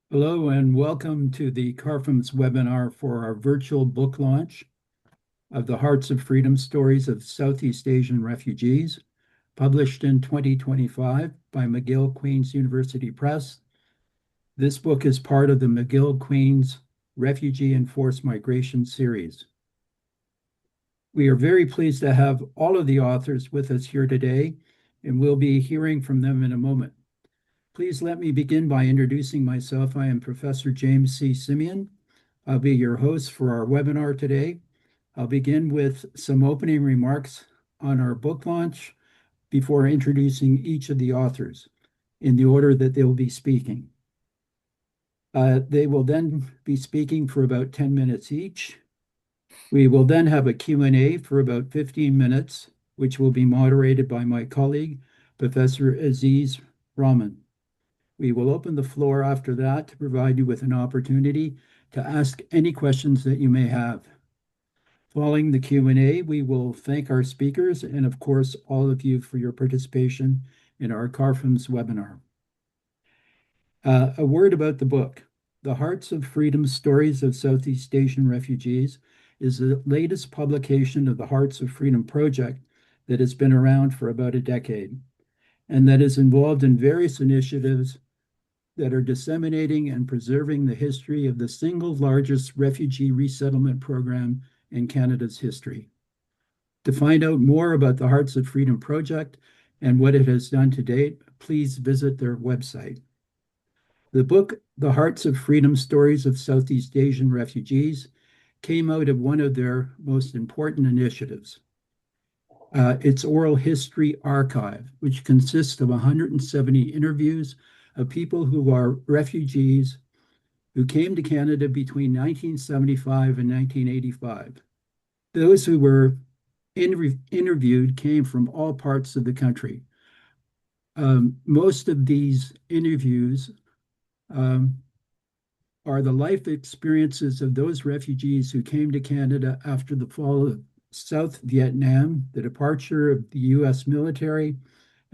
Hello and welcome to the CARFM's webinar for our virtual book launch of the Hearts of Freedom Stories of Southeast Asian Refugees, published in 2025 by McGill Queen's University Press. This book is part of the McGill Queen's Refugee and Forced Migration series. We are very pleased to have all of the authors with us here today, and we'll be hearing from them in a moment. Please let me begin by introducing myself. I am Professor James C. Simeon. I'll be your host for our webinar today. I'll begin with some opening remarks on our book launch before introducing each of the authors in the order that they'll be speaking. They will then be speaking for about 10 minutes each. We will then have a Q&A for about 15 minutes, which will be moderated by my colleague, Professor Aziz Rahman. We will open the floor after that to provide you with an opportunity to ask any questions that you may have. Following the Q&A, we will thank our speakers and, of course, all of you for your participation in our CARFM's webinar. A word about the book. The Hearts of Freedom Stories of Southeast Asian Refugees is the latest publication of the Hearts of Freedom project that has been around for about a decade and that is involved in various initiatives that are disseminating and preserving the history of the single largest refugee resettlement program in Canada's history. To find out more about the Hearts of Freedom project and what it has done to date, please visit their website. The book, The Hearts of Freedom Stories of Southeast Asian Refugees, came out of one of their most important initiatives. Its oral history archive, which consists of 170 interviews of people who are refugees who came to Canada between 1975 and 1985. Those who were interviewed came from all parts of the country. Most of these interviews are the life experiences of those refugees who came to Canada after the fall of South Vietnam, the departure of the U.S. military,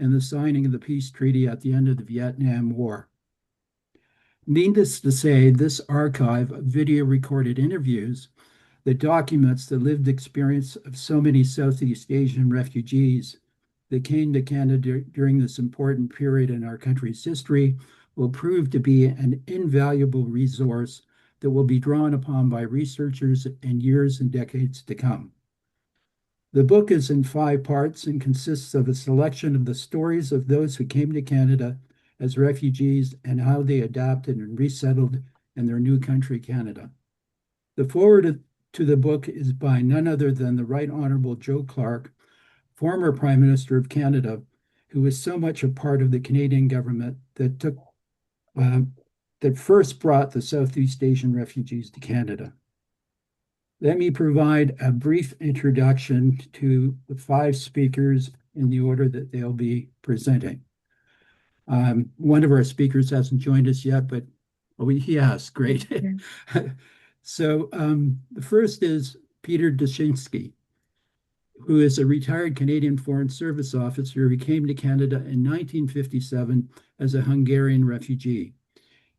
and the signing of the peace treaty at the end of the Vietnam War. Needless to say, this archive of video recorded interviews that documents the lived experience of so many Southeast Asian refugees that came to Canada during this important period in our country's history will prove to be an invaluable resource that will be drawn upon by researchers in years and decades to come. The book is in 5 parts and consists of a selection of the stories of those who came to Canada as refugees and how they adapted and resettled in their new country, Canada. The foreword to the book is by none other than the Right Honorable Joe Clark, former Prime Minister of Canada, who was so much a part of the Canadian government that first brought the Southeast Asian refugees to Canada. Let me provide a brief introduction to the 5 speakers in the order that they'll be presenting. One of our speakers hasn't joined us yet, but he has. Great. So the first is Peter Duschinksy, who is a retired Canadian Foreign Service officer who came to Canada in 1957 as a Hungarian refugee.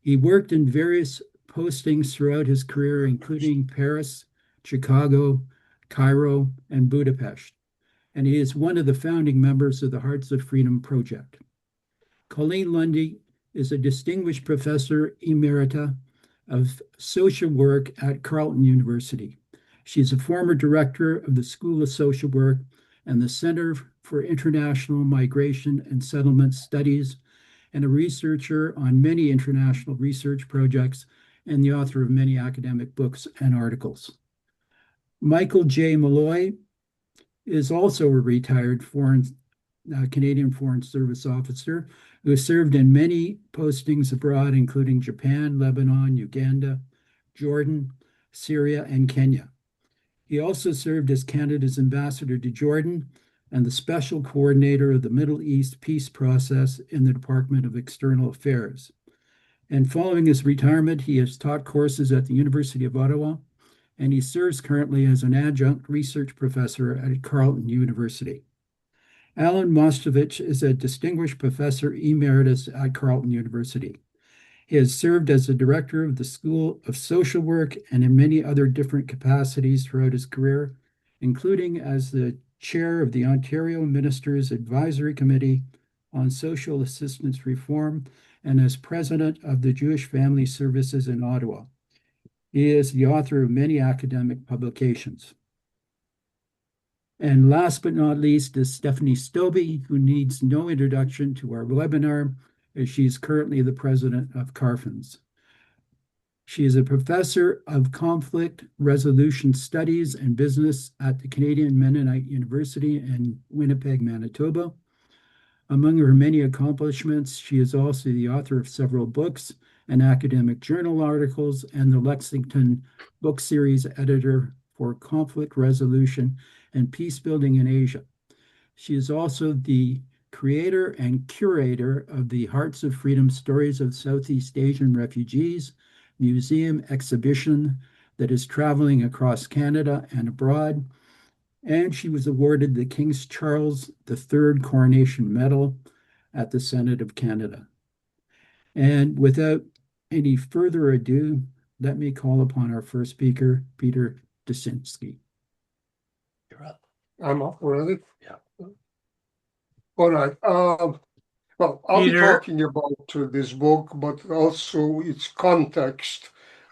He worked in various postings throughout his career, including Paris, Chicago, Cairo, and Budapest, and he is one of the founding members of the Hearts of Freedom project. Colleen Lundy is a distinguished professor emerita of social work at Carleton University. She's a former director of the School of Social Work and the Center for International Migration and Settlement Studies, and a researcher on many international research projects and the author of many academic books and articles. Michael J. Molloy is also a retired Canadian Foreign Service officer who has served in many postings abroad, including Japan, Lebanon, Uganda, Jordan, Syria, and Kenya. He also served as Canada's ambassador to Jordan and the special coordinator of the Middle East peace process in the Department of External Affairs. And following his retirement, he has taught courses at the University of Ottawa, and he serves currently as an adjunct research professor at Carleton University. Allan Moscovitch is a distinguished professor emeritus at Carleton University. He has served as the director of the School of Social Work and in many other different capacities throughout his career, including as the chair of the Ontario Ministers' Advisory Committee on Social Assistance Reform and as president of the Jewish Family Services in Ottawa. He is the author of many academic publications. And last but not least is Stephanie Stobbe, who needs no introduction to our webinar, as she's currently the president of CARFNS. She is a professor of conflict resolution studies and business at the Canadian Mennonite University in Winnipeg, Manitoba. Among her many accomplishments, she is also the author of several books and academic journal articles and the Lexington book series editor for conflict resolution and peace building in Asia. She is also the creator and curator of the Hearts of Freedom Stories of Southeast Asian Refugees museum exhibition that is traveling across Canada and abroad. And she was awarded the King Charles III Coronation Medal at the Senate of Canada. And without any further ado, let me call upon our first speaker, Peter Duschinksy. You're up. I'm up already? Yeah. All right. Well, I'll be Peter. talking about this book, but also its context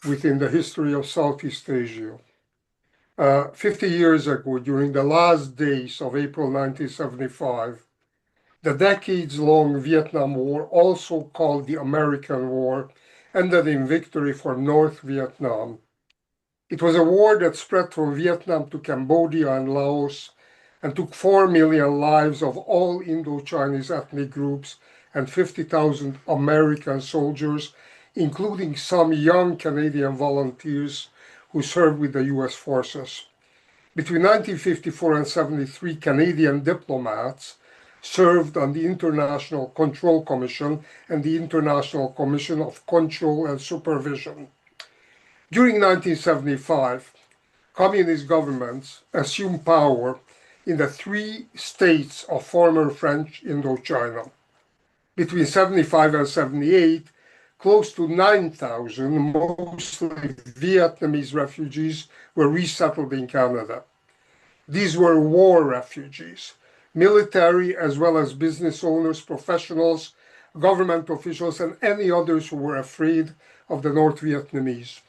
within the history of Southeast Asia. 50 years ago, during the last days of April 1975, the decades-long Vietnam War, also called the American War, ended in victory for North Vietnam. It was a war that spread from Vietnam to Cambodia and Laos and took 4 million lives of all Indo-Chinese ethnic groups and 50,000 American soldiers, including some young Canadian volunteers who served with the US forces. Between 1954 and 73, Canadian diplomats served on the International Control Commission and the International Commission of Control and Supervision. During 1975, communist governments assumed power in the 3 states of former French Indochina. Between 75 and 78, close to 9,000, mostly Vietnamese refugees, were resettled in Canada. These were war refugees, military as well as business owners, professionals, government officials, and any others who were afraid of the North Vietnamese.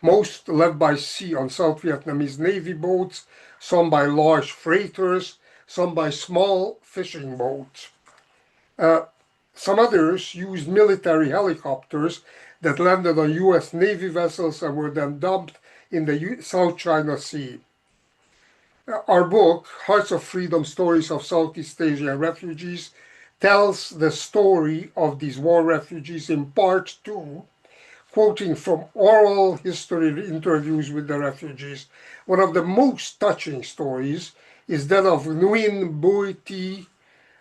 Most led by sea on South Vietnamese Navy boats, some by large freighters, some by small fishing boats. Some others used military helicopters that landed on US Navy vessels and were then dumped in the South China Sea. Our book, Hearts of Freedom, Stories of Southeast Asian Refugees, tells the story of these war refugees in part 2, quoting from oral history interviews with the refugees. One of the most touching stories is that of Nguyen Bui Thi,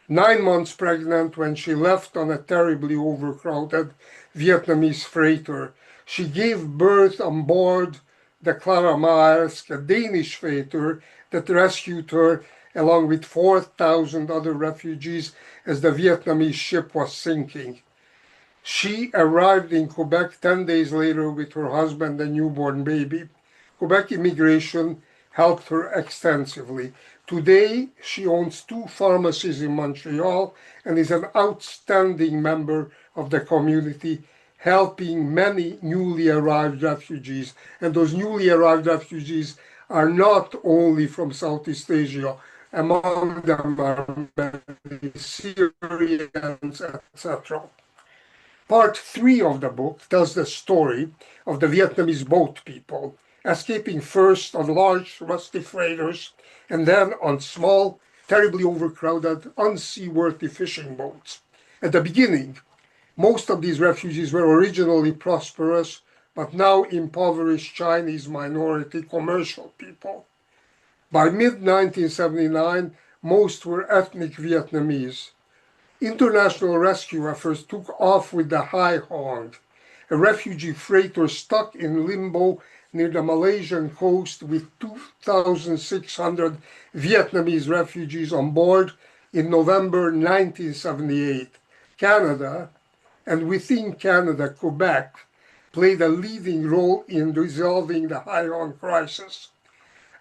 9 months pregnant when she left on a terribly overcrowded Vietnamese freighter. She gave birth on board the Clara Maersk, a Danish freighter that rescued her along with 4,000 other refugees as the Vietnamese ship was sinking. She arrived in Quebec 10 days later with her husband and newborn baby. Quebec immigration helped her extensively. Today, she owns 2 pharmacies in Montreal and is an outstanding member of the community, helping many newly arrived refugees. And those newly arrived refugees are not only from Southeast Asia. Among them are many Syrians, etc. Part 3 of the book tells the story of the Vietnamese boat people, escaping first on large rusty freighters and then on small, terribly overcrowded, unseaworthy fishing boats. At the beginning, most of these refugees were originally prosperous, but now impoverished Chinese minority commercial people. By mid-1979, most were ethnic Vietnamese. International rescue efforts took off with the Hai Hong, a refugee freighter stuck in limbo near the Malaysian coast with 2,600 Vietnamese refugees on board in November 1978. Canada and within Canada, Quebec played a leading role in resolving the Hai Hong crisis.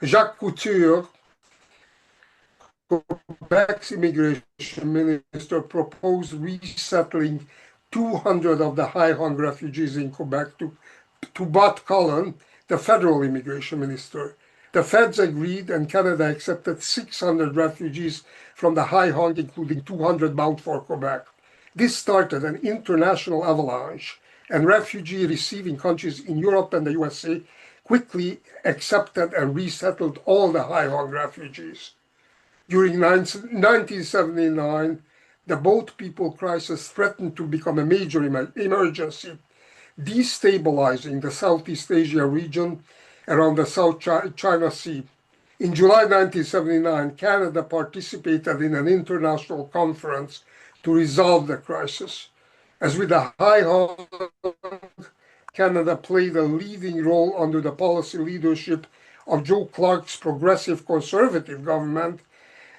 Jacques Couture, Quebec's immigration minister, proposed resettling 200 of the Hai Hong refugees in Quebec to Bot Cullen, the federal immigration minister. The feds agreed, and Canada accepted 600 refugees from the Hai Hong, including 200 bound for Quebec. This started an international avalanche, and refugee receiving countries in Europe and the USA quickly accepted and resettled all the Hai Hong refugees. During 1979, the boat people crisis threatened to become a major emergency, destabilizing the Southeast Asia region around the South China Sea. In July 1979, Canada participated in an international conference to resolve the crisis. As with the Hai Hong, Canada played a leading role under the policy leadership of Joe Clark's progressive conservative government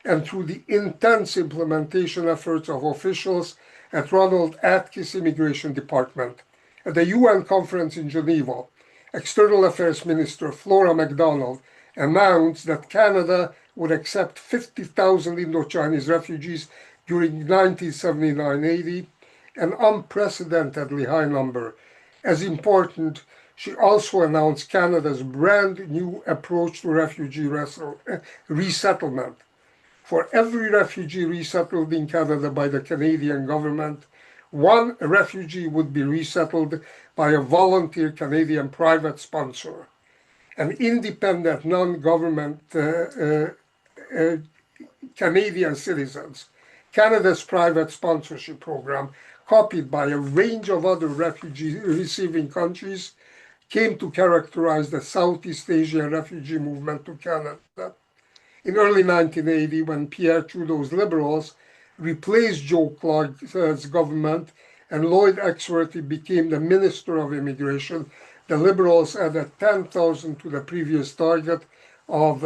and through the intense implementation efforts of officials at Ronald Atkins Immigration Department. At the UN conference in Geneva, External Affairs Minister Flora MacDonald announced that Canada would accept 50,000 Indo-Chinese refugees during 1979-80, an unprecedentedly high number. As important, she also announced Canada's brand new approach to refugee resettlement. For every refugee resettled in Canada by the Canadian government, one refugee would be resettled by a volunteer Canadian private sponsor. An independent, non-government Canadian citizens. Canada's private sponsorship program, copied by a range of other refugee-receiving countries, came to characterize the Southeast Asian refugee movement to Canada. In early 1980, when Pierre Trudeau's Liberals replaced Joe Clark's government and Lloyd Exworthy became the Minister of Immigration, the Liberals added 10,000 to the previous target of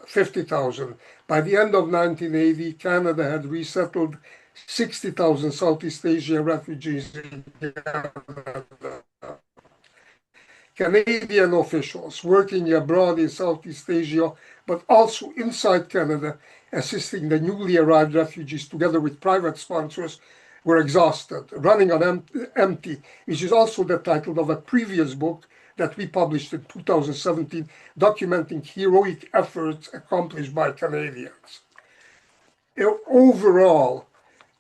50,000. By the end of 1980, Canada had resettled 60,000 Southeast Asian refugees in Canada. Canadian officials working abroad in Southeast Asia, but also inside Canada, assisting the newly arrived refugees together with private sponsors, were exhausted, running on empty, which is also the title of a previous book that we published in 2017, documenting heroic efforts accomplished by Canadians. Overall,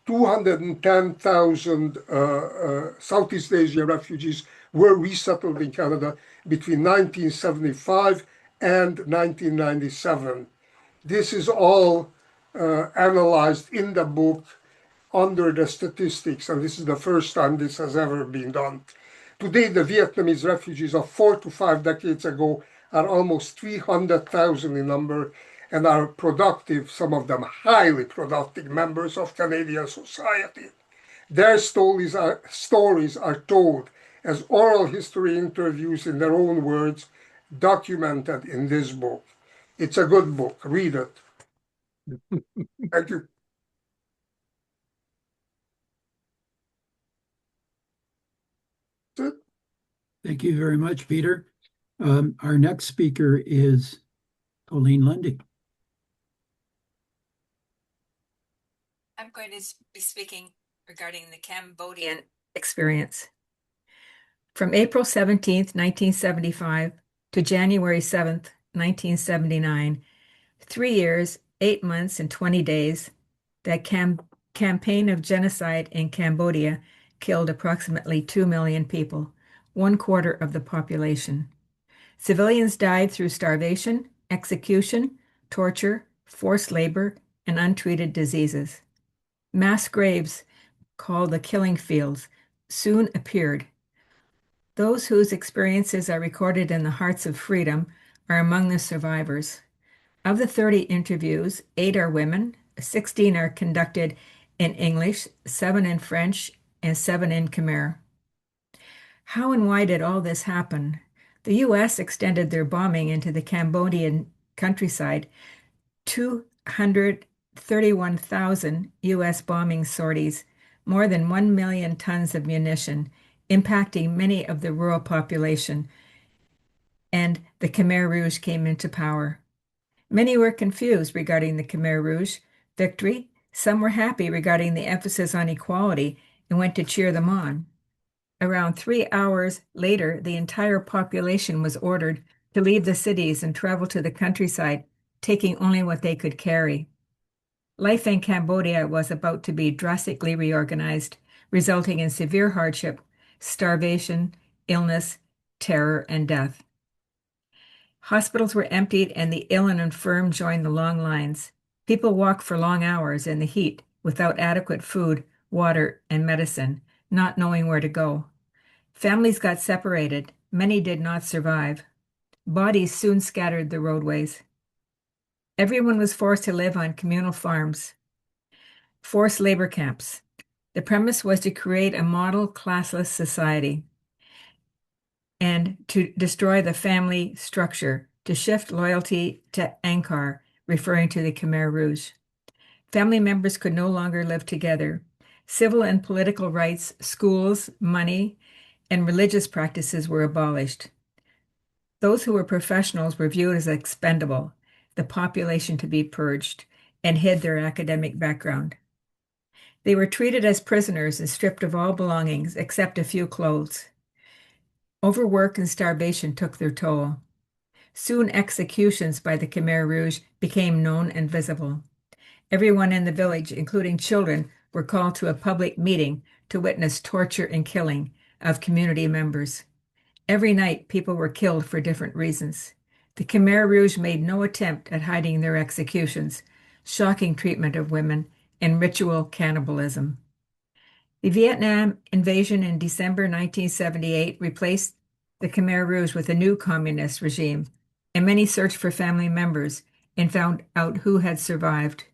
210,000 Southeast Asia refugees were resettled in Canada between 1975 and 1997. This is all analyzed in the book under the statistics, and this is the first time this has ever been done. Today, the Vietnamese refugees of 4 to 5 decades ago are almost 300,000 in number and are productive, some of them highly productive members of Canadian society. Their stories are told as oral history interviews in their own words, documented in this book. It's a good book. Read it. Thank you. Thank you very much, Peter. Our next speaker is Colleen Lundy. I'm going to be speaking regarding the Cambodian experience. From April 17th, 1975 to January 7th, 1979, 3 years, 8 months, and 20 days, that campaign of genocide in Cambodia killed approximately 2 million people, 1/4 of the population. Civilians died through starvation, execution, torture, forced labor, and untreated diseases. Mass graves, called the killing fields, soon appeared. Those whose experiences are recorded in the Hearts of Freedom are among the survivors. Of the 30 interviews, 8 are women, 16 are conducted in English, 7 in French, and 7 in Khmer. How and why did all this happen? The U.S. extended their bombing into the Cambodian countryside. 231,000 U.S. bombing sorties more than 1 million tons of munition, impacting many of the rural population, and the Khmer Rouge came into power. Many were confused regarding the Khmer Rouge victory. Some were happy regarding the emphasis on equality and went to cheer them on. Around 3 hours later, the entire population was ordered to leave the cities and travel to the countryside, taking only what they could carry. Life in Cambodia was about to be drastically reorganized, resulting in severe hardship, starvation, illness, terror, and death. Hospitals were emptied and the ill and infirm joined the long lines. People walked for long hours in the heat without adequate food, water, and medicine, not knowing where to go. Families got separated. Many did not survive. Bodies soon scattered the roadways. Everyone was forced to live on communal farms. Forced labor camps. The premise was to create a model classless society and to destroy the family structure, to shift loyalty to Angkar, referring to the Khmer Rouge. Family members could no longer live together. Civil and political rights, schools, money, and religious practices were abolished. Those who were professionals were viewed as expendable, the population to be purged, and hid their academic background. They were treated as prisoners and stripped of all belongings except a few clothes. Overwork and starvation took their toll. Soon executions by the Khmer Rouge became known and visible. Everyone in the village, including children, were called to a public meeting to witness torture and killing of community members. Every night, people were killed for different reasons. The Khmer Rouge made no attempt at hiding their executions, shocking treatment of women, and ritual cannibalism. The Vietnam invasion in December 1978 replaced the Khmer Rouge with a new communist regime, and many searched for family members and found out who had survived.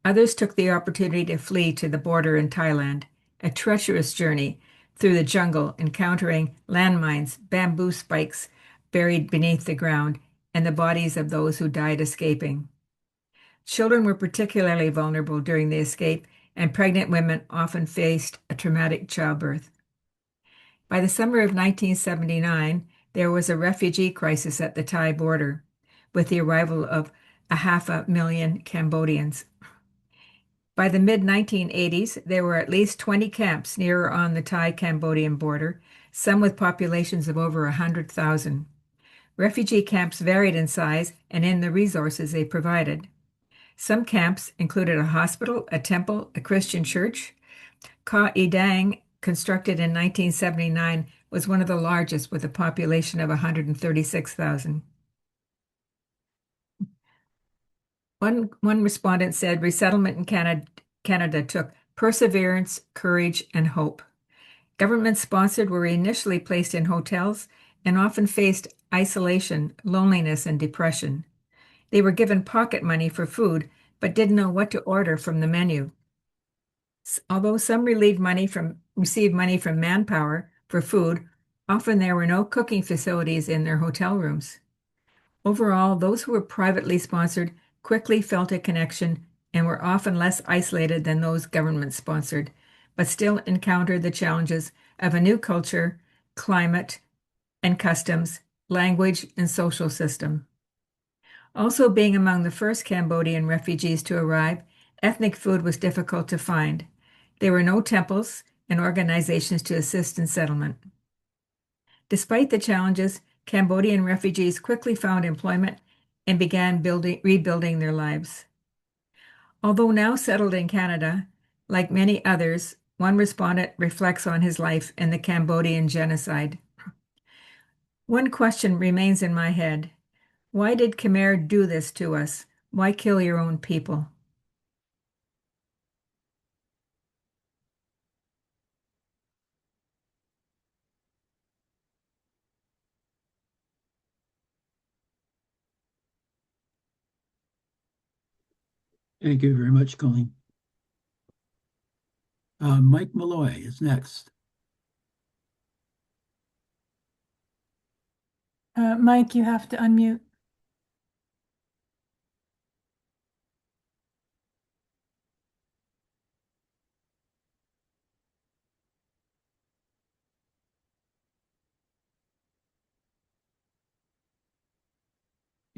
Others took the opportunity to flee to the border in Thailand, a treacherous journey through the jungle, encountering landmines, bamboo spikes buried beneath the ground, and the bodies of those who died escaping. Children were particularly vulnerable during the escape, and pregnant women often faced a traumatic childbirth. By the summer of 1979, there was a refugee crisis at the Thai border, with the arrival of 500,000 Cambodians. By the mid-1980s, there were at least 20 camps near on the Thai-Cambodian border, some with populations of over 100,000. Refugee camps varied in size and in the resources they provided. Some camps included a hospital, a temple, a Christian church. Ka Idang, constructed in 1979, was one of the largest with a population of 136,000. One respondent said resettlement in Canada took perseverance, courage, and hope. Government-sponsored were initially placed in hotels and often faced isolation, loneliness, and depression. They were given pocket money for food, but didn't know what to order from the menu. Although some received money from manpower for food, often there were no cooking facilities in their hotel rooms. Overall, those who were privately sponsored quickly felt a connection and were often less isolated than those government-sponsored, but still encountered the challenges of a new culture, climate, and customs, language, and social system. Also, being among the first Cambodian refugees to arrive, ethnic food was difficult to find. There were no temples and organizations to assist in settlement. Despite the challenges, Cambodian refugees quickly found employment and began rebuilding their lives. Although now settled in Canada, like many others, one respondent reflects on his life in the Cambodian genocide. One question remains in my head. Why did Khmer do this to us? Why kill your own people? Thank you very much, Colleen. Mike Molloy is next. Mike, you have to unmute.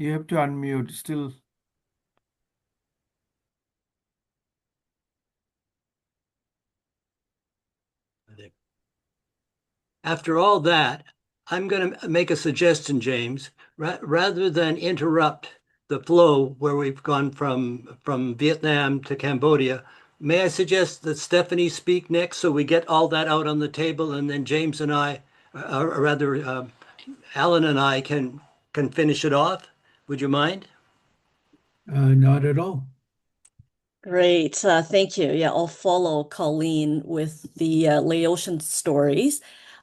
You have to unmute still. After all that, I'm going to make a suggestion, James. Rather than interrupt the flow where we've gone from Vietnam to Cambodia, may I suggest that Stephanie speak next so we get all that out on the table, and then James and I, or rather, Allan and I can finish it off? Would you mind? Not at all. Great. Thank you. Yeah, I'll follow Colleen with the Laotian stories.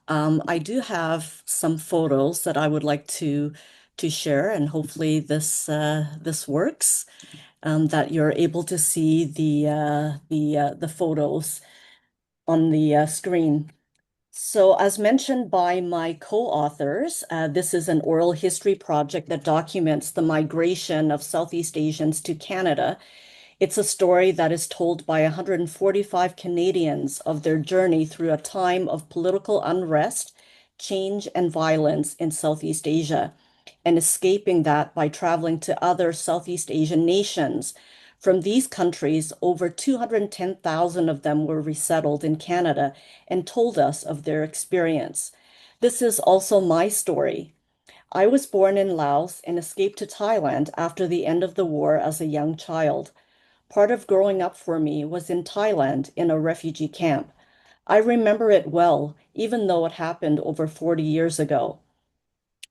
I do have some photos that I would like to share, and hopefully this works. That you're able to see the photos on the screen. So, as mentioned by my co-authors, this is an oral history project that documents the migration of Southeast Asians to Canada. It's a story that is told by 145 Canadians of their journey through a time of political unrest, change, and violence in Southeast Asia, and escaping that by traveling to other Southeast Asian nations. From these countries, over 210,000 of them were resettled in Canada and told us of their experience. This is also my story. I was born in Laos and escaped to Thailand after the end of the war as a young child. Part of growing up for me was in Thailand in a refugee camp. I remember it well, even though it happened over 40 years ago.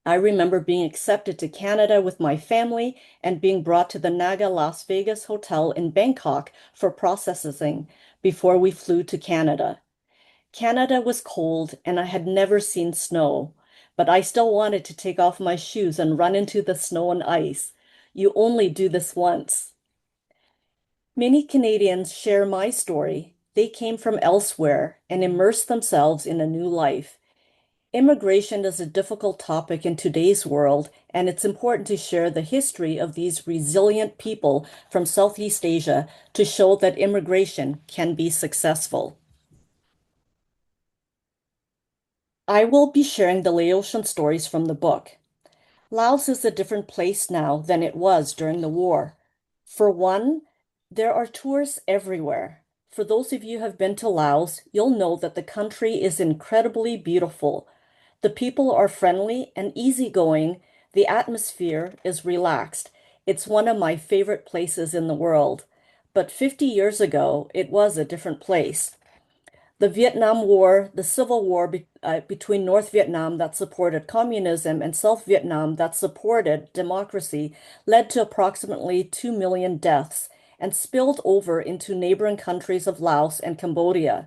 I remember being accepted to Canada with my family and being brought to the Naga Las Vegas Hotel in Bangkok for processing before we flew to Canada. Canada was cold and I had never seen snow, but I still wanted to take off my shoes and run into the snow and ice. You only do this once. Many Canadians share my story. They came from elsewhere and immersed themselves in a new life. Immigration is a difficult topic in today's world, and it's important to share the history of these resilient people from Southeast Asia to show that immigration can be successful. I will be sharing the Laotian stories from the book. Laos is a different place now than it was during the war. For one, there are tourists everywhere. For those of you who have been to Laos, you'll know that the country is incredibly beautiful. The people are friendly and easygoing. The atmosphere is relaxed. It's one of my favorite places in the world. But 50 years ago, it was a different place. The Vietnam War, the civil war between North Vietnam that supported communism and South Vietnam that supported democracy, led to approximately 2 million deaths and spilled over into neighboring countries of Laos and Cambodia.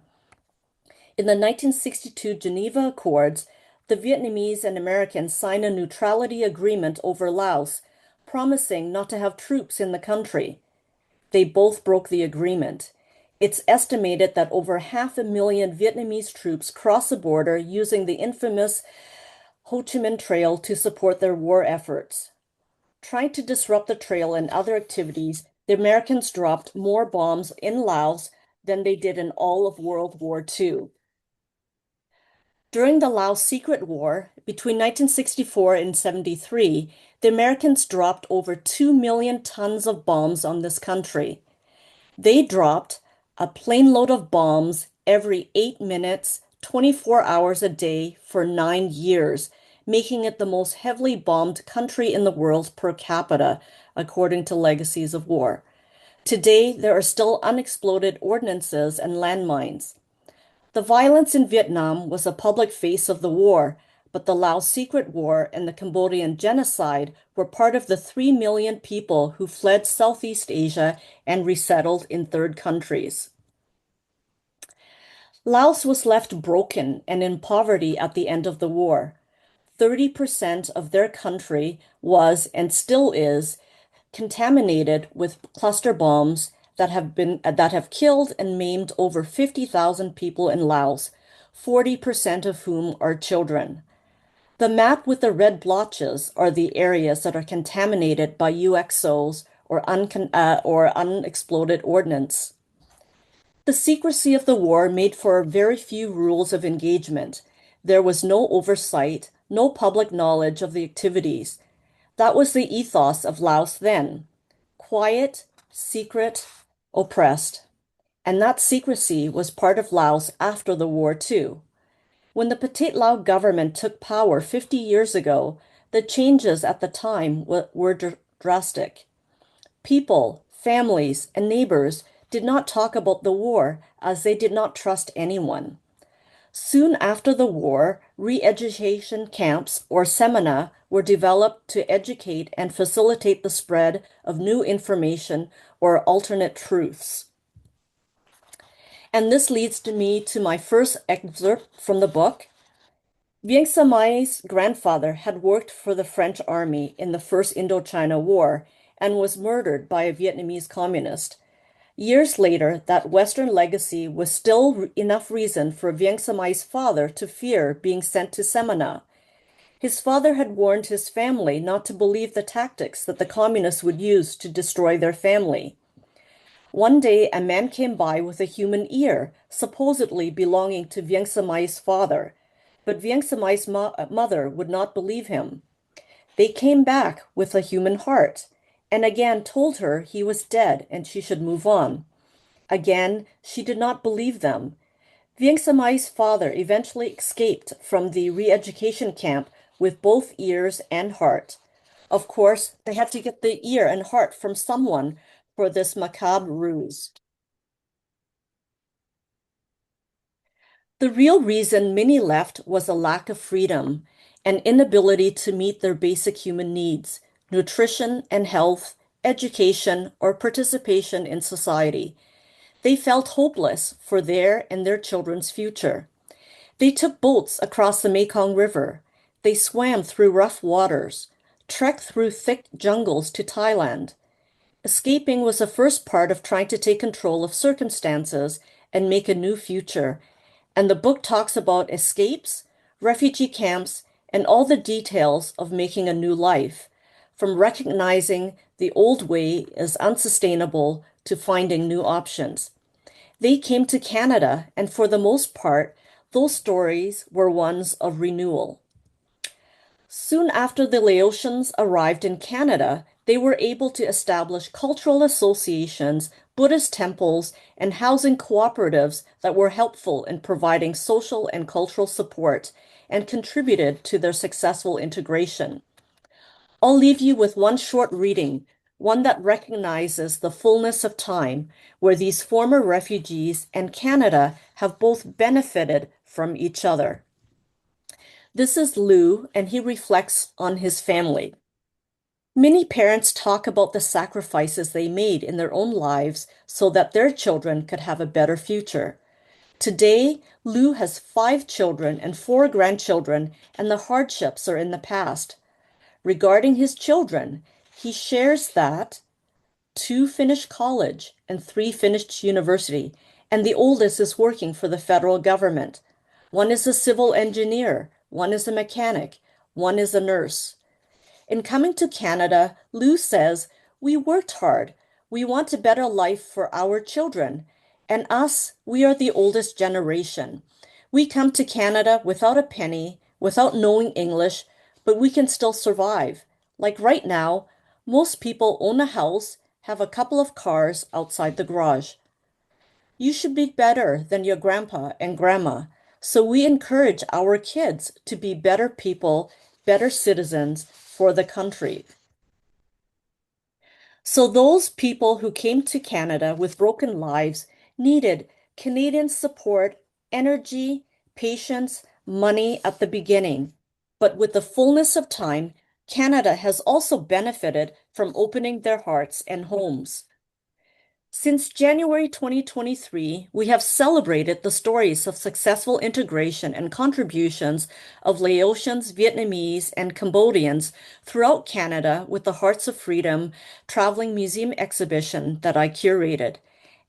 In the 1962 Geneva Accords, the Vietnamese and Americans signed a neutrality agreement over Laos, promising not to have troops in the country. They both broke the agreement. It's estimated that over 500,000 Vietnamese troops crossed the border using the infamous Ho Chi Minh Trail to support their war efforts. Trying to disrupt the trail and other activities, the Americans dropped more bombs in Laos than they did in all of World War II. During the Laos Secret War, between 1964 and 73, the Americans dropped over 2 million tons of bombs on this country. They dropped a plane load of bombs every 8 minutes, 24 hours a day for 9 years, making it the most heavily bombed country in the world per capita, according to Legacies of War. Today, there are still unexploded ordnances and landmines. The violence in Vietnam was a public face of the war, but the Laos Secret War and the Cambodian genocide were part of the 3 million people who fled Southeast Asia and resettled in third countries. Laos was left broken and in poverty at the end of the war. 30% of their country was and still is contaminated with cluster bombs that have killed and maimed over 50,000 people in Laos, 40% of whom are children. The map with the red blotches are the areas that are contaminated by UXOs or unexploded ordnance. The secrecy of the war made for very few rules of engagement. There was no oversight, no public knowledge of the activities. That was the ethos of Laos then. Quiet, secret, oppressed. And that secrecy was part of Laos after the war, too. When the Pathet Lao government took power 50 years ago, the changes at the time were drastic. People, families, and neighbors did not talk about the war as they did not trust anyone. Soon after the war, re-education camps or semina were developed to educate and facilitate the spread of new information or alternate truths. And this leads me to my first excerpt from the book. Vieng Samai's grandfather had worked for the French army in the First Indochina War and was murdered by a Vietnamese communist. Years later, that Western legacy was still enough reason for Vieng Samai's father to fear being sent to Semina. His father had warned his family not to believe the tactics that the communists would use to destroy their family. One day, a man came by with a human ear, supposedly belonging to Vieng Samai's father, but Vieng Samai's mother would not believe him. They came back with a human heart, and again told her he was dead and she should move on. Again, she did not believe them. Vieng Samai's father eventually escaped from the re-education camp with both ears and heart. Of course, they had to get the ear and heart from someone for this macabre ruse. The real reason many left was a lack of freedom, an inability to meet their basic human needs, nutrition and health, education, or participation in society. They felt hopeless for their and their children's future. They took boats across the Mekong River. They swam through rough waters, trekked through thick jungles to Thailand. Escaping was the first part of trying to take control of circumstances and make a new future. And the book talks about escapes, refugee camps, and all the details of making a new life, from recognizing the old way as unsustainable to finding new options. They came to Canada, and for the most part, those stories were ones of renewal. Soon after the Laotians arrived in Canada, they were able to establish cultural associations, Buddhist temples, and housing cooperatives that were helpful in providing social and cultural support and contributed to their successful integration. I'll leave you with one short reading, one that recognizes the fullness of time, where these former refugees and Canada have both benefited from each other. This is Lou, and he reflects on his family. Many parents talk about the sacrifices they made in their own lives so that their children could have a better future. Today, Lou has 5 children and 4 grandchildren, and the hardships are in the past. Regarding his children, he shares that 2 finished college and 3 finished university, and the oldest is working for the federal government. One is a civil engineer, one is a mechanic, one is a nurse. In coming to Canada, Lou says, "We worked hard. We want a better life for our children. And us, we are the oldest generation. We come to Canada without a penny, without knowing English, but we can still survive. Like right now, most people own a house, have a couple of cars outside the garage. You should be better than your grandpa and grandma. So we encourage our kids to be better people, better citizens for the country." So those people who came to Canada with broken lives needed Canadian support, energy, patience, money at the beginning. But with the fullness of time, Canada has also benefited from opening their hearts and homes. Since January 2023, we have celebrated the stories of successful integration and contributions of Laotians, Vietnamese, and Cambodians throughout Canada with the Hearts of Freedom traveling museum exhibition that I curated.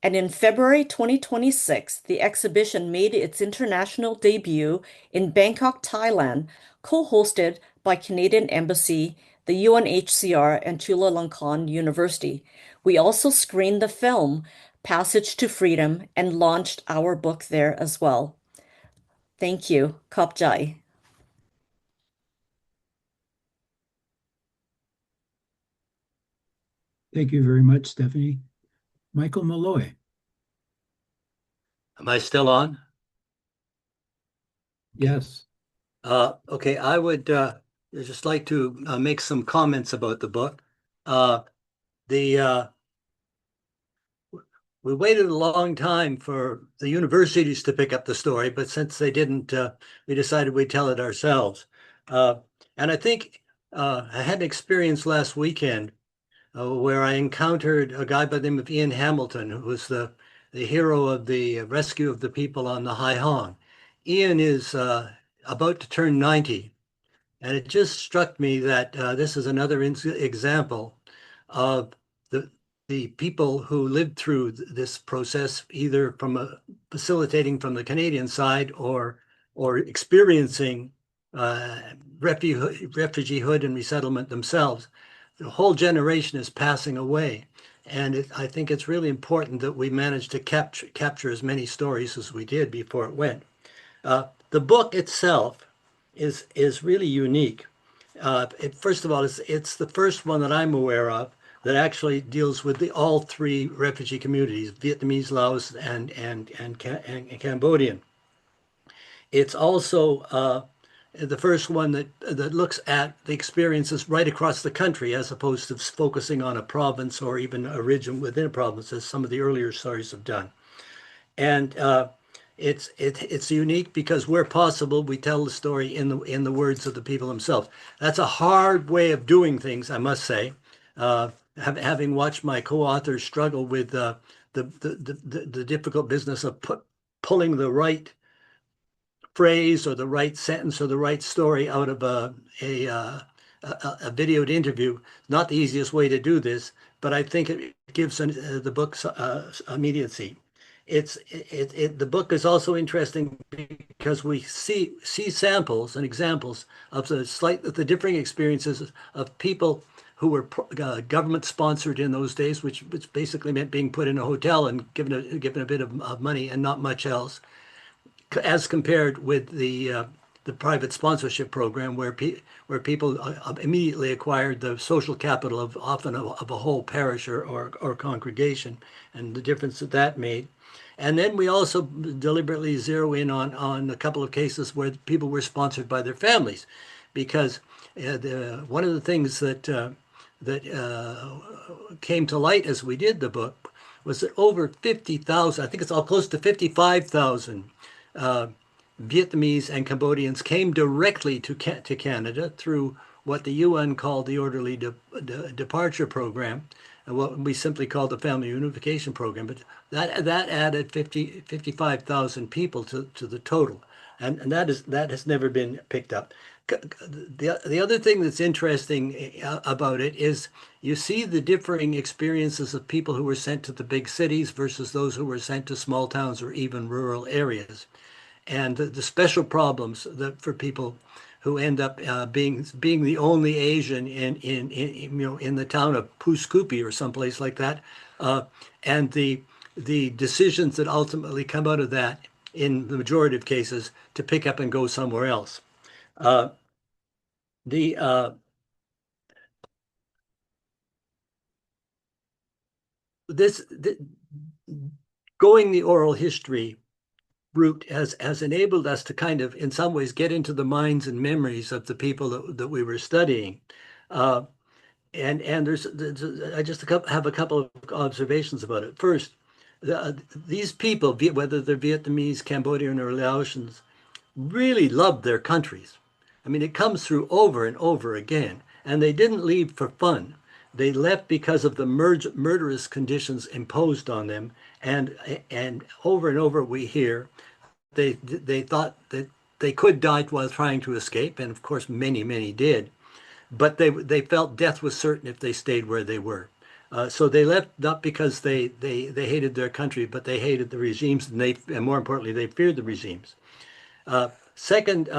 And in February 2026, the exhibition made its international debut in Bangkok, Thailand, co-hosted by Canadian Embassy, the UNHCR, and Chulalongkorn University. We also screened the film Passage to Freedom and launched our book there as well. Thank you. Khop Jai. Thank you very much, Stephanie. Michael Molloy. Am I still on? Yes. Okay, I would just like to make some comments about the book. Uh, the We waited a long time for the universities to pick up the story, but since they didn't, we decided we'd tell it ourselves. Uh, and I think I had an experience last weekend where I encountered a guy by the name of Ian Hamilton, who was the hero of the rescue of the people on the High Hong. Ian is about to turn 90. And it just struck me that this is another example of the the people who lived through this process, either from facilitating from the Canadian side or experiencing uh, refugeehood and resettlement themselves. The whole generation is passing away, and I think it's really important that we manage to capture as many stories as we did before it went. The book itself is really unique. First of all, it's the first one that I'm aware of that actually deals with all three refugee communities: Vietnamese, Laos, and Cambodian. It's also the first one that looks at the experiences right across the country, as opposed to focusing on a province or even a region within a province, as some of the earlier stories have done. And it's unique because where possible, we tell the story in the words of the people themselves. That's a hard way of doing things, I must say. Having watched my co-authors struggle with the difficult business of pulling the right phrase or the right sentence or the right story out of a videoed interview, not the easiest way to do this, but I think it gives the book immediacy. The book is also interesting because we see samples and examples of the differing experiences of people who were government sponsored in those days, which basically meant being put in a hotel and given a bit of money and not much else, as compared with the private sponsorship program, where people immediately acquired the social capital of often of a whole parish or congregation, and the difference that that made. And then we also deliberately zero in on a couple of cases where people were sponsored by their families, because one of the things that came to light as we did the book was that over 50,000, I think it's all close to 55,000 Vietnamese and Cambodians came directly to Canada through what the UN called the Orderly Departure Program, and what we simply called the Family Unification Program. But that added 55,000 people to the total, and that has never been picked up. The other thing that's interesting about it is you see the differing experiences of people who were sent to the big cities versus those who were sent to small towns or even rural areas, and the special problems that for people who end up being the only Asian in the town of Puskupi or someplace like that, and the decisions that ultimately come out of that in the majority of cases to pick up and go somewhere else. The this the, Going the oral history route has enabled us to kind of, in some ways, get into the minds and memories of the people that we were studying. And I just have a couple of observations about it. First, these people, whether they're Vietnamese, Cambodian, or Laotians, really loved their countries. I mean, it comes through over and over again. And they didn't leave for fun. They left because of the murderous conditions imposed on them. And over we hear they thought that they could die while trying to escape, and of course many did. But they felt death was certain if they stayed where they were. So they left not because they hated their country, but they hated the regimes, and more importantly, they feared the regimes. Second,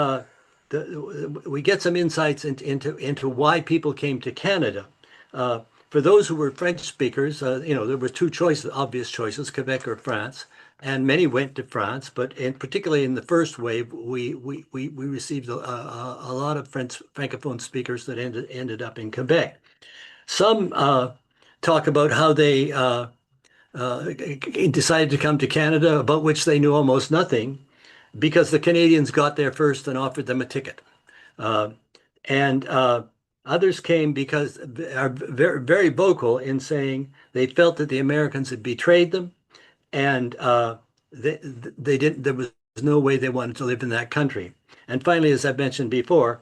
we get some insights into why people came to Canada. For those who were French speakers, there were two obvious choices, Quebec or France, and many went to France. But particularly in the first wave, we received a lot of Francophone speakers that ended up in Quebec. Some talk about how they decided to come to Canada, about which they knew almost nothing, because the Canadians got there first and offered them a ticket. And others came because are very, very vocal in saying they felt that the Americans had betrayed them, and they didn't. There was no way they wanted to live in that country. And finally, as I mentioned before,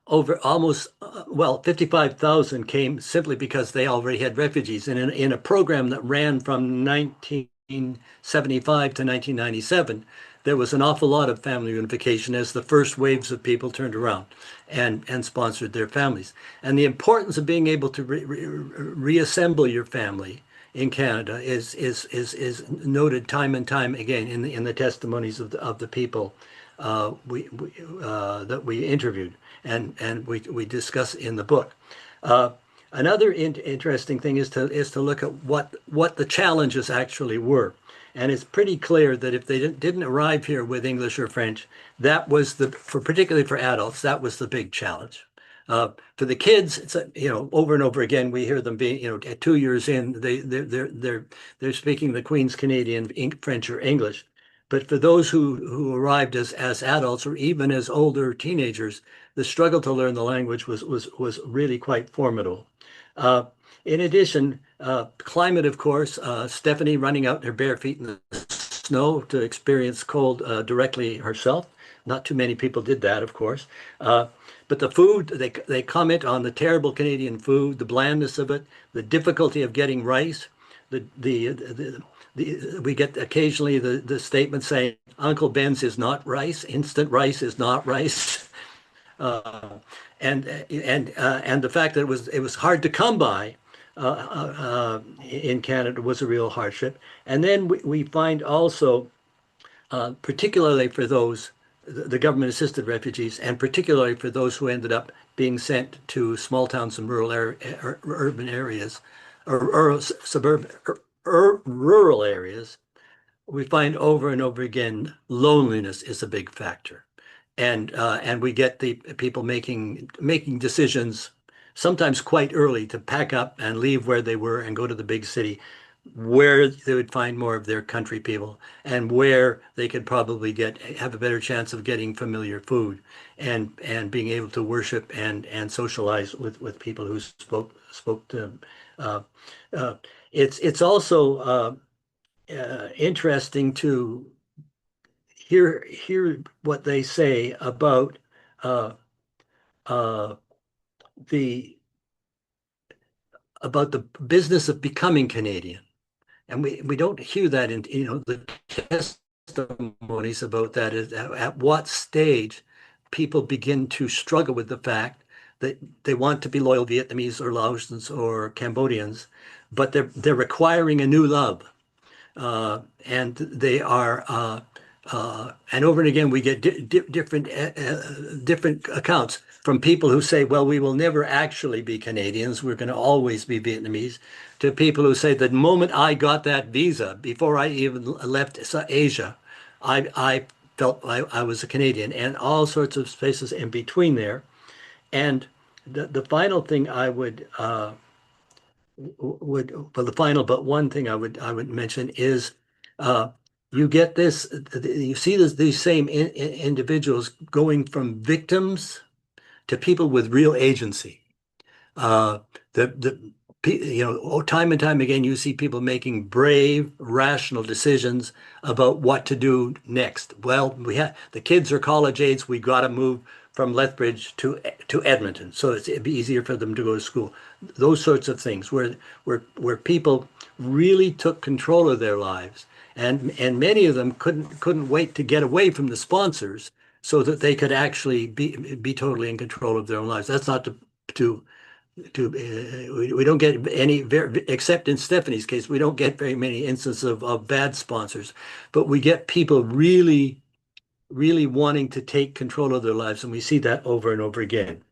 over almost, well, 55,000 came simply because they already had refugees. And in a program that ran from 1975 to 1997, there was an awful lot of family unification as the first waves of people turned around and sponsored their families. And the importance of being able to reassemble your family in Canada is noted time and time again in the testimonies of the people that we interviewed and we discuss in the book. Another interesting thing is to look at what the challenges actually were. And it's pretty clear that if they didn't arrive here with English or French, that was particularly for adults, that was the big challenge. For the kids, it's over and over again we hear them being, at 2 years in, they're speaking the Queen's Canadian, French or English. But for those who arrived as adults or even as older teenagers, the struggle to learn the language was really quite formidable. In addition, climate, of course, Stephanie running out in her bare feet in the snow to experience cold directly herself. Not too many people did that, of course. But the food, they comment on the terrible Canadian food, the blandness of it, the difficulty of getting rice. We get occasionally the statement saying, Uncle Ben's is not rice, instant rice is not rice. And the fact that it was hard to come by in Canada was a real hardship. And then we find also, particularly for those, the government-assisted refugees, and particularly for those who ended up being sent to small towns and urban areas, or suburban, rural areas, we find over and over again loneliness is a big factor, and we get the people making decisions sometimes quite early to pack up and leave where they were and go to the big city, where they would find more of their country people and where they could probably have a better chance of getting familiar food and being able to worship and socialize with people who spoke to them. It's also interesting to hear what they say about the business of becoming Canadian. And we don't hear that in the testimonies about that, is at what stage people begin to struggle with the fact that they want to be loyal Vietnamese or Laotians or Cambodians, but they're requiring a new love. And they are and over and again we get different accounts from people who say, well, we will never actually be Canadians, we're going to always be Vietnamese, to people who say, the moment I got that visa, before I even left Asia, I felt I was a Canadian, and all sorts of spaces in between there. And the final thing I would the final but one thing I would mention is you get this, you see these same individuals going from victims to people with real agency. Time and time again, you see people making brave, rational decisions about what to do next. Well, the kids are college age. We got to move from Lethbridge to Edmonton, so it'd be easier for them to go to school. Those sorts of things, where people really took control of their lives, and many of them couldn't wait to get away from the sponsors so that they could actually be totally in control of their own lives. That's not we don't get any, except in Stephanie's case, we don't get very many instances of bad sponsors, but we get people really wanting to take control of their lives, and we see that over and over again.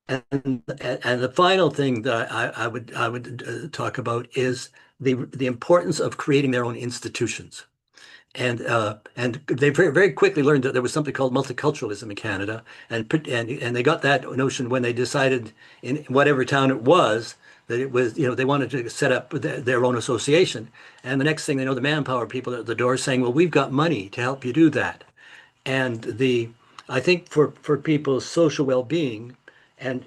And the final thing that I would talk about is the importance of creating their own institutions. And they very quickly learned that there was something called multiculturalism in Canada, and they got that notion when they decided in whatever town it was that it was, they wanted to set up their own association. And the next thing they know, the manpower people at the door saying, "Well, we've got money to help you do that." And I think for people's social well-being and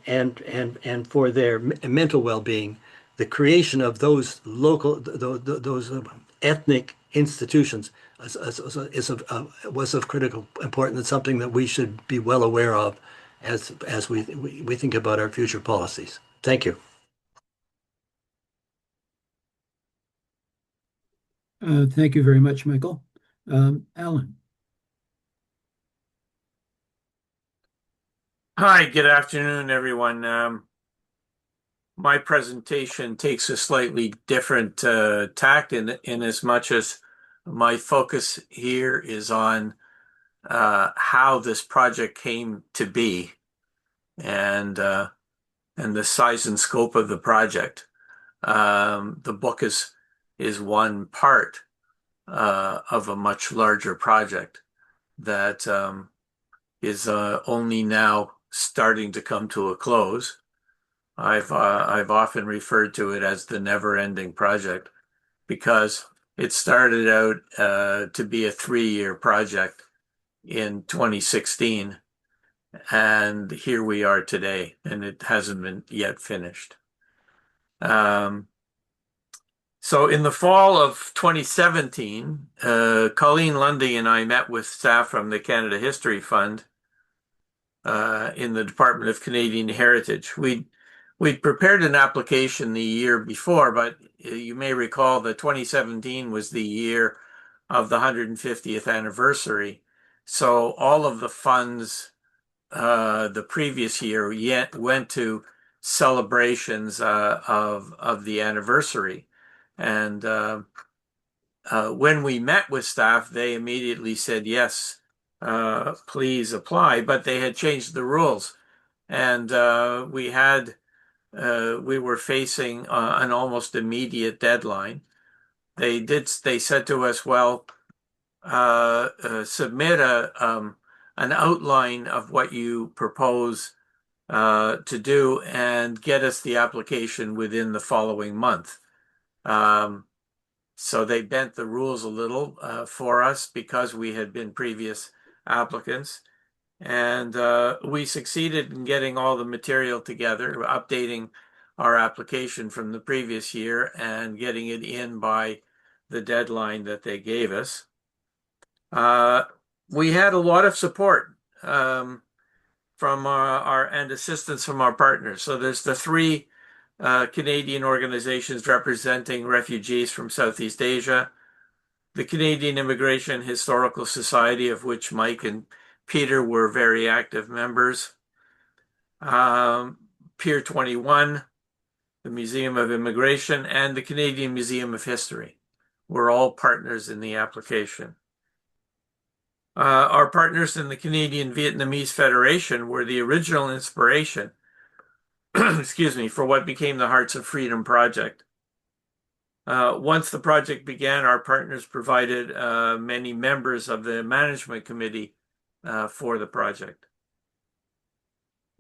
for their mental well-being, the creation of those local those ethnic institutions was of critical importance and something that we should be well aware of as we think about our future policies. Thank you. Thank you very much, Michael. Allan. Hi, good afternoon, everyone. My presentation takes a slightly different tact in as much as my focus here is on how this project came to be and the size and scope of the project. The book is one part of a much larger project that is only now starting to come to a close. I've often referred to it as the never-ending project because it started out to be a 3-year project in 2016, and here we are today, and it hasn't been yet finished. So in the fall of 2017, Colleen, Lundy, and I met with staff from the Canada History Fund in the Department of Canadian Heritage. We'd prepared an application the year before, but you may recall that 2017 was the year of the 150th anniversary. So all of the funds the previous year yet went to celebrations of the anniversary. And when we met with staff, they immediately said, yes, please apply, but they had changed the rules. And we were facing an almost immediate deadline. They said to us, well, submit an outline of what you propose to do and get us the application within the following month. So they bent the rules a little for us because we had been previous applicants. And we succeeded in getting all the material together, updating our application from the previous year and getting it in by the deadline that they gave us. We had a lot of support from our and assistance from our partners. So there's the 3 Canadian organizations representing refugees from Southeast Asia, the Canadian Immigration Historical Society, of which Mike and Peter were very active members, Pier 21, the Museum of Immigration, and the Canadian Museum of History were all partners in the application. Our partners in the Canadian Vietnamese Federation were the original inspiration excuse me, for what became the Hearts of Freedom project. Once the project began, our partners provided many members of the management committee for the project.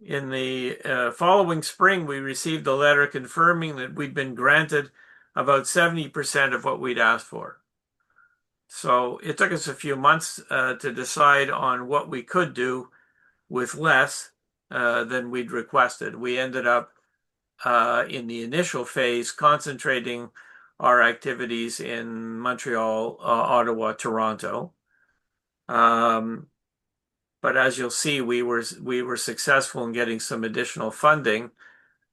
In the following spring, we received a letter confirming that we'd been granted about 70% of what we'd asked for. So it took us a few months to decide on what we could do with less than we'd requested. We ended up in the initial phase concentrating our activities in Montreal, Ottawa, Toronto. But as you'll see, we were successful in getting some additional funding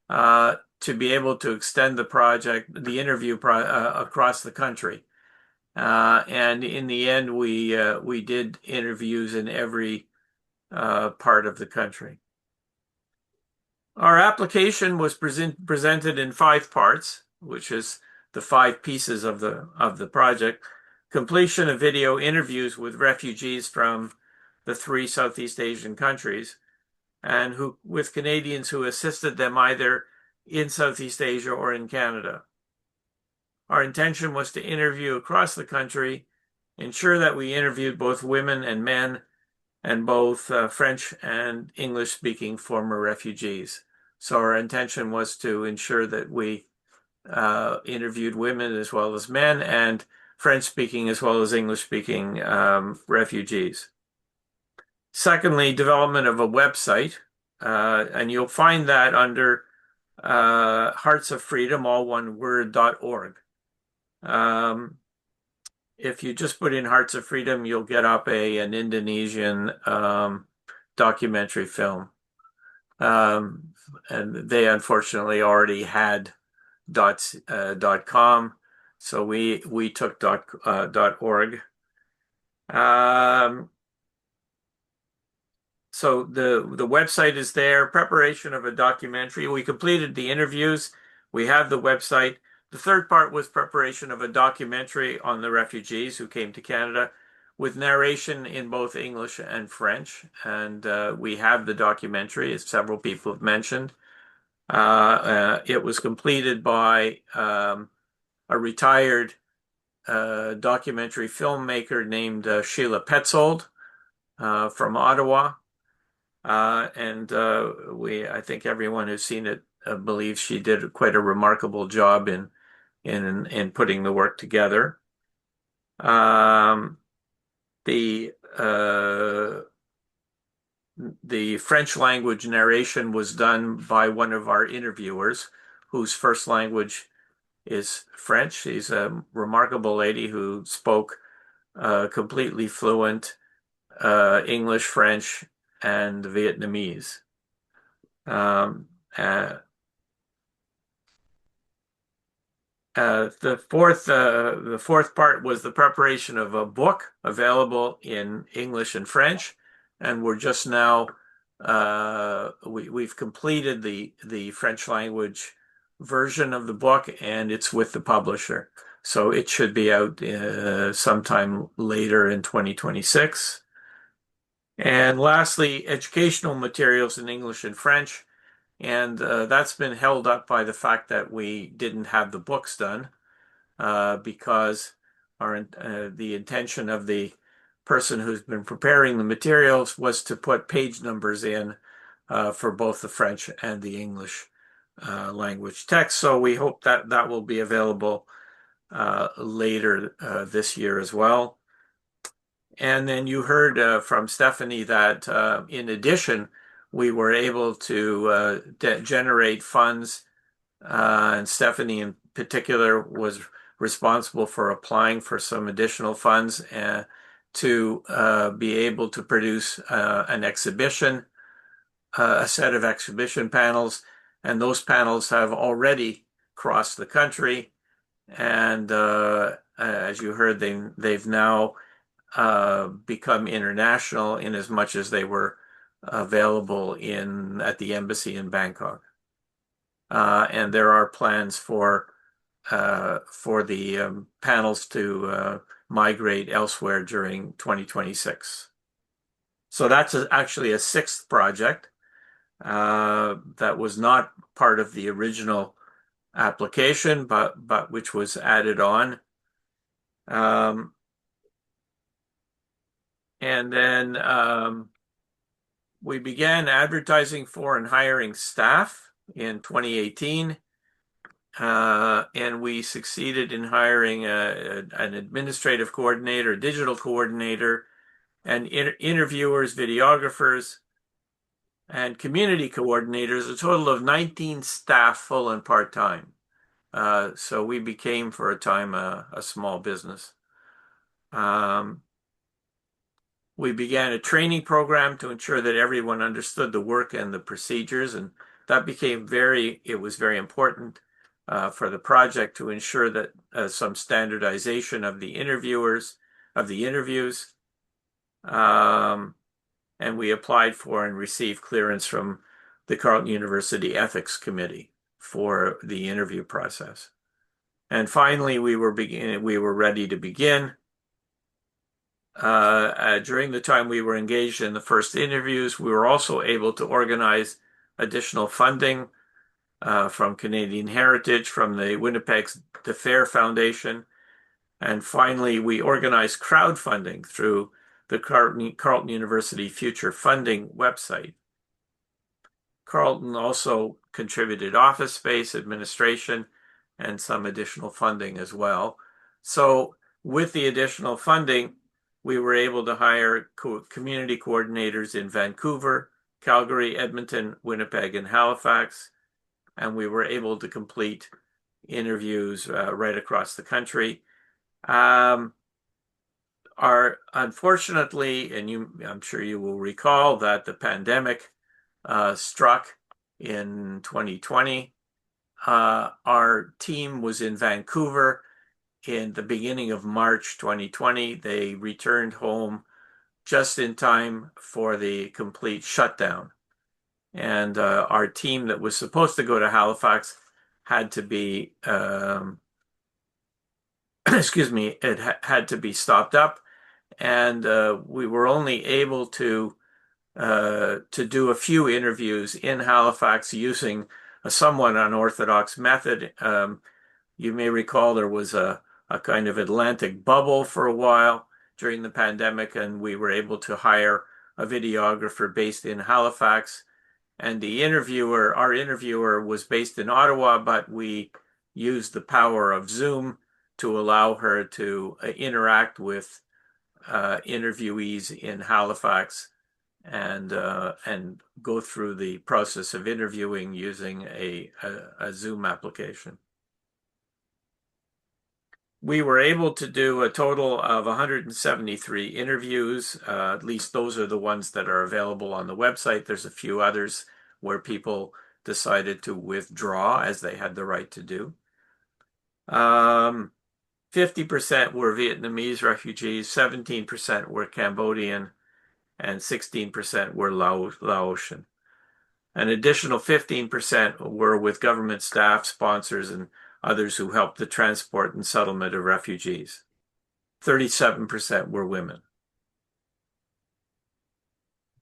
to be able to extend the project, the interview across the country. And in the end, we did interviews in every part of the country. Our application was presented in 5 parts, which is the 5 pieces of the project. Completion of video interviews with refugees from the 3 Southeast Asian countries, and with Canadians who assisted them either in Southeast Asia or in Canada. Our intention was to interview across the country ensure that we interviewed both women and men and both French and English-speaking former refugees. So our intention was to ensure that we interviewed women as well as men and French-speaking as well as English-speaking refugees. Secondly, development of a website, and you'll find that under Hearts of Freedom, all one word.org. If you just put in Hearts of Freedom, you'll get up an Indonesian documentary film. And they unfortunately already had .com, so we took .org. So the website is there. Preparation of a documentary. We completed the interviews. We have the website. The third part was preparation of a documentary on the refugees who came to Canada with narration in both English and French. And we have the documentary, as several people have mentioned. It was completed by a retired documentary filmmaker named Sheila Petzold from Ottawa. I think everyone who's seen it believes she did quite a remarkable job in putting the work together. The French language narration was done by one of our interviewers, whose first language is French. She's a remarkable lady who spoke completely fluent English, French, and Vietnamese. The fourth part was the preparation of a book available in English and French, and we're just now we've completed the French language version of the book, and it's with the publisher, so it should be out sometime later in 2026. And lastly, educational materials in English and French. And that's been held up by the fact that we didn't have the books done because the intention of the person who's been preparing the materials was to put page numbers in for both the French and the English language text. So we hope that that will be available later this year as well. And then you heard from Stephanie that in addition, we were able to generate funds, and Stephanie in particular was responsible for applying for some additional funds to be able to produce an exhibition, a set of exhibition panels, and those panels have already crossed the country. And as you heard, they've now become international in as much as they were available at the embassy in Bangkok. And there are plans for the panels to migrate elsewhere during 2026. So that's actually a sixth project that was not part of the original application, but which was added on. And then we began advertising for and hiring staff in 2018. And we succeeded in hiring an administrative coordinator, a digital coordinator, and interviewers, videographers, and community coordinators, a total of 19 staff, full and part-time. So we became, for a time, a small business. We began a training program to ensure that everyone understood the work and the procedures, and that became it was very important for the project to ensure that some standardization of the interviews. And we applied for and received clearance from the Carleton University Ethics Committee for the interview process. And finally, we were ready to begin. During the time we were engaged in the first interviews, we were also able to organize additional funding from Canadian Heritage, from the Winnipeg's De Fair Foundation, And finally, we organized crowdfunding through the Carleton University Future Funding website. Carleton also contributed office space, administration, and some additional funding as well. So with the additional funding, we were able to hire community coordinators in Vancouver, Calgary, Edmonton, Winnipeg, and Halifax, and we were able to complete interviews right across the country. Unfortunately, and I'm sure you will recall that the pandemic struck in 2020. Our team was in Vancouver in the beginning of March 2020. They returned home just in time for the complete shutdown. And our team that was supposed to go to Halifax had to be, excuse me, it had to be stopped up. And we were only able to do a few interviews in Halifax using a somewhat unorthodox method. You may recall there was a kind of Atlantic bubble for a while during the pandemic, and we were able to hire a videographer based in Halifax. And our interviewer was based in Ottawa, but we used the power of Zoom to allow her to interact with interviewees in Halifax and go through the process of interviewing using a Zoom application. We were able to do a total of 173 interviews. At least those are the ones that are available on the website. There's a few others where people decided to withdraw, as they had the right to do. 50% were Vietnamese refugees, 17% were Cambodian, and 16% were Laotian. An additional 15% were with government staff, sponsors, and others who helped the transport and settlement of refugees. 37% were women.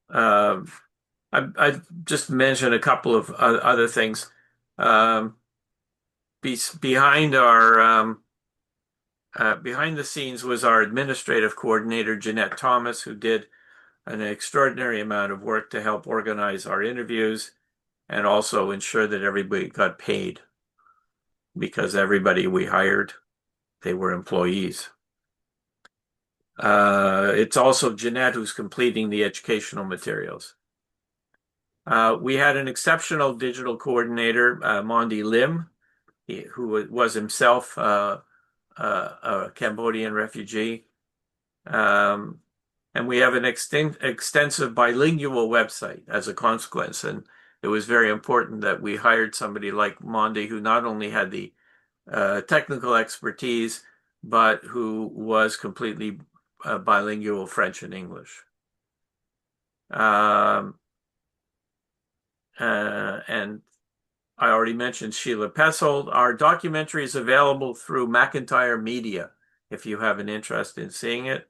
I just mentioned a couple of other things. Behind the scenes was our administrative coordinator, Jeanette Thomas, who did an extraordinary amount of work to help organize our interviews and also ensure that everybody got paid, because everybody we hired, they were employees. It's also Jeanette who's completing the educational materials. We had an exceptional digital coordinator, Mondi Lim, who was himself a Cambodian refugee. And we have an extensive bilingual website as a consequence. And it was very important that we hired somebody like Mondi, who not only had the technical expertise, but who was completely bilingual French and English. And I already mentioned Sheila Pessold. Our documentary is available through McIntyre Media, if you have an interest in seeing it.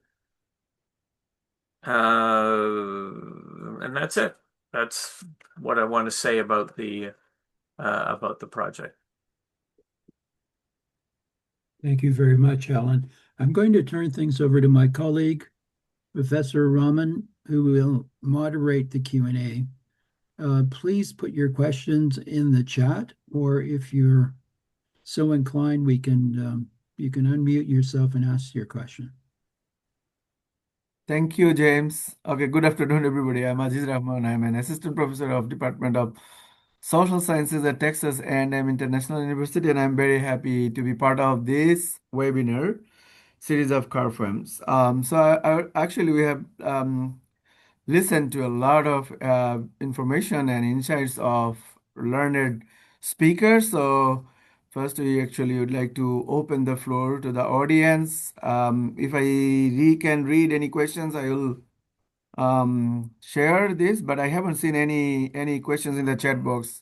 And that's it. That's what I want to say about the project. Thank you very much, Allan. I'm going to turn things over to my colleague, Professor Raman, who will moderate the Q&A. Please put your questions in the chat, or if you're so inclined, you can unmute yourself and ask your question. Thank you, James. Okay, good afternoon, everybody. I'm Aziz Rahman. I'm an assistant professor of Department of Social Sciences at Texas A&M International University, and I'm very happy to be part of this webinar series of CARFEMs. Actually, we have listened to a lot of information and insights of learned speakers. So first, we actually would like to open the floor to the audience. If I can read any questions, I will share this, but I haven't seen any questions in the chat box